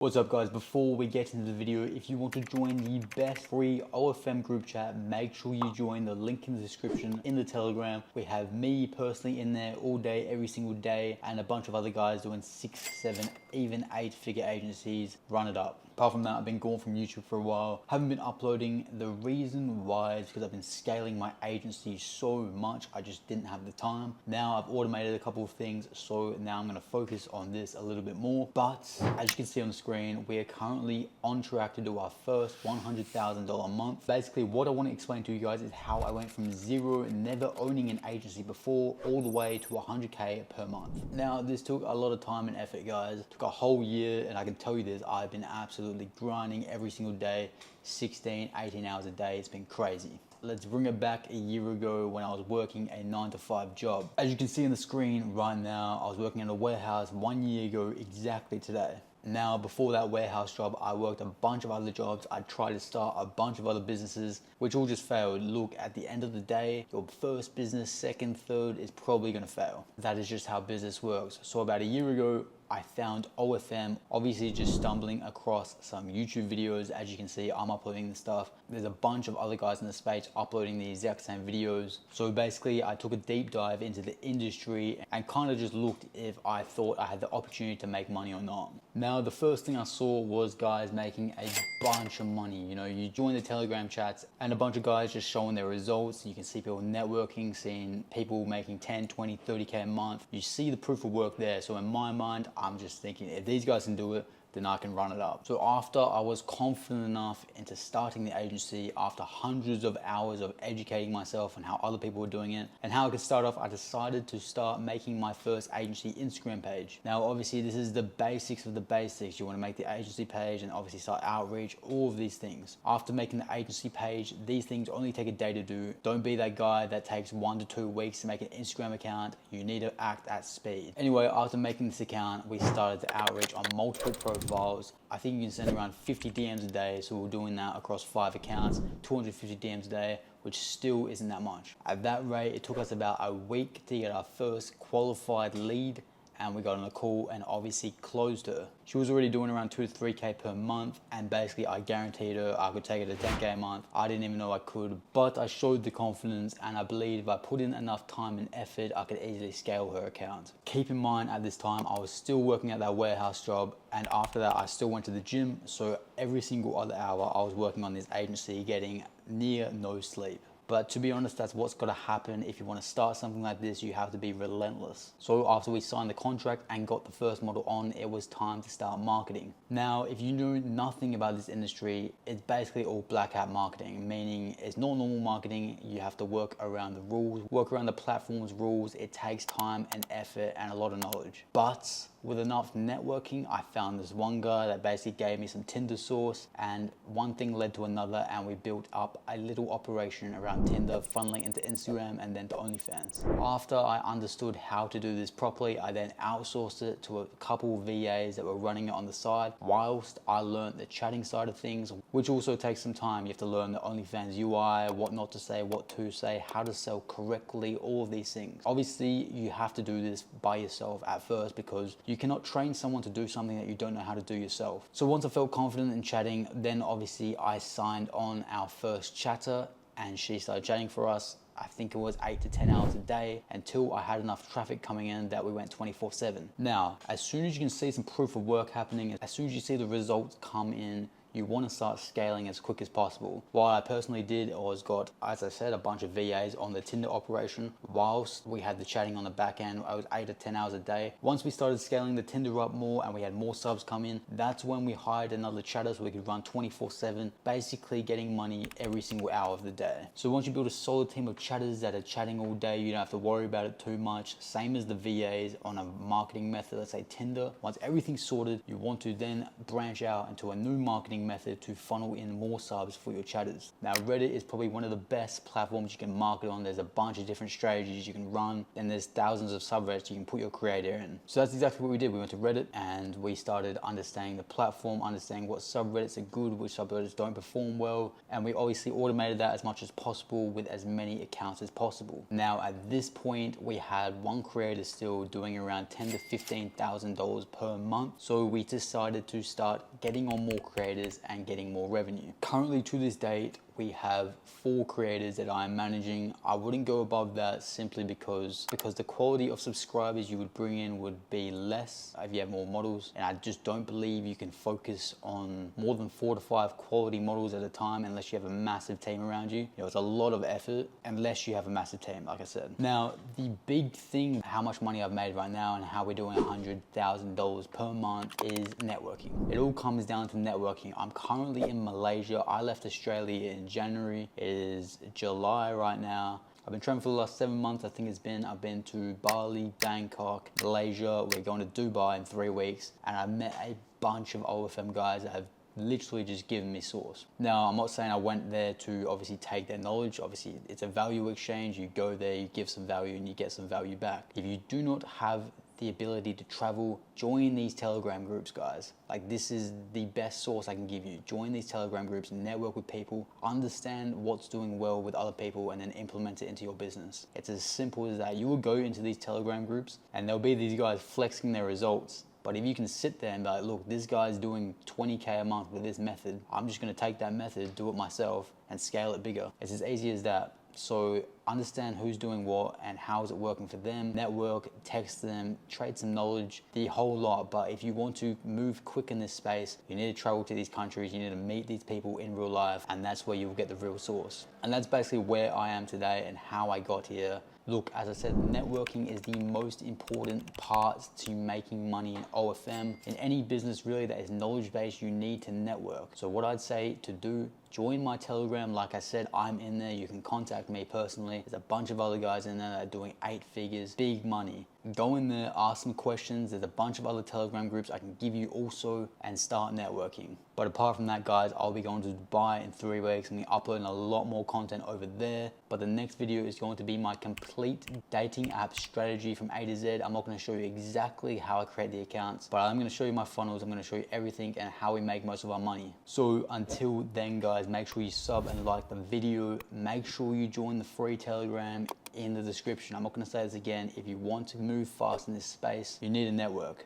What's up guys, before we get into the video, if you want to join the best free OFM group chat, make sure you join the link in the description in the Telegram. We have me personally in there all day, every single day, and a bunch of other guys doing 6, 7, even 8-figure agencies, run it up. Apart from that, I've been gone from YouTube for a while, haven't been uploading. The reason why is because I've been scaling my agency so much, I just didn't have the time. Now I've automated a couple of things, so now I'm gonna focus on this a little bit more. But as you can see on the screen, we are currently on track to do our first $100,000 a month. Basically, what I want to explain to you guys is how I went from zero, never owning an agency before, all the way to 100K per month. Now, this took a lot of time and effort, guys. It took a whole year, and I can tell you this, I've been absolutely grinding every single day, 16, 18 hours a day. It's been crazy. Let's bring it back a year ago when I was working a 9-to-5 job. As you can see on the screen right now, I was working in a warehouse 1 year ago exactly today. Now, before that warehouse job, I worked a bunch of other jobs. I tried to start a bunch of other businesses, which all just failed. Look, at the end of the day, your first business, second, third is probably gonna fail. That is just how business works. So about a year ago, I found OFM, obviously just stumbling across some YouTube videos. As you can see, I'm uploading the stuff. There's a bunch of other guys in the space uploading the exact same videos. So basically, I took a deep dive into the industry and kind of just looked if I thought I had the opportunity to make money or not. Now, the first thing I saw was guys making a bunch of money. You know, you join the Telegram chats and a bunch of guys just showing their results. You can see people networking, seeing people making 10, 20, 30K a month. You see the proof of work there. So in my mind, I'm just thinking, if these guys can do it, then I can run it up. So after I was confident enough into starting the agency, after hundreds of hours of educating myself on how other people were doing it and how I could start off, I decided to start making my first agency Instagram page. Now, obviously this is the basics of the basics. You want to make the agency page and obviously start outreach, all of these things. After making the agency page, these things only take a day to do. Don't be that guy that takes 1 to 2 weeks to make an Instagram account. You need to act at speed. Anyway, after making this account, we started to outreach on multiple profiles. I think you can send around 50 DMs a day, so we're doing that across 5 accounts, 250 DMs a day, which still isn't that much. At that rate, it took us about a week to get our first qualified lead, and we got on a call and obviously closed her. She was already doing around 2 to 3K per month, and basically I guaranteed her I could take her to 10K a month. I didn't even know I could, but I showed the confidence, and I believe if I put in enough time and effort, I could easily scale her account. Keep in mind, at this time, I was still working at that warehouse job, and after that, I still went to the gym, so every single other hour, I was working on this agency, getting near no sleep. But to be honest, that's what's got to happen. If you want to start something like this, you have to be relentless. So after we signed the contract and got the first model on, it was time to start marketing. Now, if you know nothing about this industry, it's basically all black hat marketing, meaning it's not normal marketing. You have to work around the rules, work around the platform's rules. It takes time and effort and a lot of knowledge. But with enough networking, I found this one guy that basically gave me some Tinder sauce, and one thing led to another, and we built up a little operation around Tinder, funneling into Instagram and then to OnlyFans. After I understood how to do this properly, I then outsourced it to a couple of VAs that were running it on the side, whilst I learned the chatting side of things, which also takes some time. You have to learn the OnlyFans UI, what not to say, what to say, how to sell correctly, all of these things. Obviously, you have to do this by yourself at first, because you cannot train someone to do something that you don't know how to do yourself. So once I felt confident in chatting, then obviously I signed on our first chatter, and she started chatting for us. I think it was 8 to 10 hours a day, until I had enough traffic coming in that we went 24/7. Now, as soon as you can see some proof of work happening, as soon as you see the results come in, you want to start scaling as quick as possible. What I personally did was got, as I said, a bunch of VAs on the Tinder operation, whilst we had the chatting on the back end. I was 8 to 10 hours a day. Once we started scaling the Tinder up more and we had more subs come in, that's when we hired another chatter so we could run 24/7, basically getting money every single hour of the day. So once you build a solid team of chatters that are chatting all day, you don't have to worry about it too much. Same as the VAs on a marketing method, let's say Tinder. Once everything's sorted, you want to then branch out into a new marketing marketing method to funnel in more subs for your chatters. Now, Reddit is probably one of the best platforms you can market on. There's a bunch of different strategies you can run, and there's thousands of subreddits you can put your creator in. So that's exactly what we did. We went to Reddit and we started understanding the platform, understanding what subreddits are good, which subreddits don't perform well, and we obviously automated that as much as possible with as many accounts as possible. Now, at this point, we had one creator still doing around $10,000 to $15,000 per month. So we decided to start getting on more creators and getting more revenue. Currently, to this date, we have 4 creators that I'm managing. I wouldn't go above that simply because the quality of subscribers you would bring in would be less if you have more models. And I just don't believe you can focus on more than 4 to 5 quality models at a time unless you have a massive team around you. It's a lot of effort unless you have a massive team, like I said. Now, the big thing, how much money I've made right now and how we're doing $100,000 per month is networking. It all comes down to networking. I'm currently in Malaysia. I left Australia in January. It is July right now. I've been traveling for the last 7 months. I've been to Bali, Bangkok, Malaysia. We're going to Dubai in 3 weeks, and I met a bunch of OFM guys that have literally just given me sauce. Now, I'm not saying I went there to obviously take their knowledge. Obviously, it's a value exchange. You go there, you give some value, and you get some value back. If you do not have the ability to travel, join these Telegram groups, guys. Like, this is the best source I can give you. Join these Telegram groups, network with people, understand what's doing well with other people, and then implement it into your business. It's as simple as that. You will go into these Telegram groups and there'll be these guys flexing their results. But if you can sit there and be like, look, this guy's doing 20K a month with this method, I'm just gonna take that method, do it myself, and scale it bigger. It's as easy as that. So understand who's doing what and how is it working for them. Network, text them, trade some knowledge, the whole lot. But if you want to move quick in this space, you need to travel to these countries, you need to meet these people in real life, and that's where you'll get the real source. And that's basically where I am today and how I got here. Look, as I said, networking is the most important part to making money in OFM. In any business really that is knowledge-based, you need to network. So what I'd say to do, join my Telegram. Like I said, I'm in there. You can contact me personally. There's a bunch of other guys in there that are doing 8 figures, big money. Go in there, ask some questions. There's a bunch of other Telegram groups I can give you also, and start networking. But apart from that, guys, I'll be going to Dubai in 3 weeks and uploading a lot more content over there. But the next video is going to be my complete dating app strategy from A to Z. I'm not going to show you exactly how I create the accounts, but I'm going to show you my funnels. I'm going to show you everything and how we make most of our money. So until then, guys, make sure you sub and like the video. Make sure you join the free Telegram in the description. I'm not going to say this again. If you want to move fast in this space, you need a network.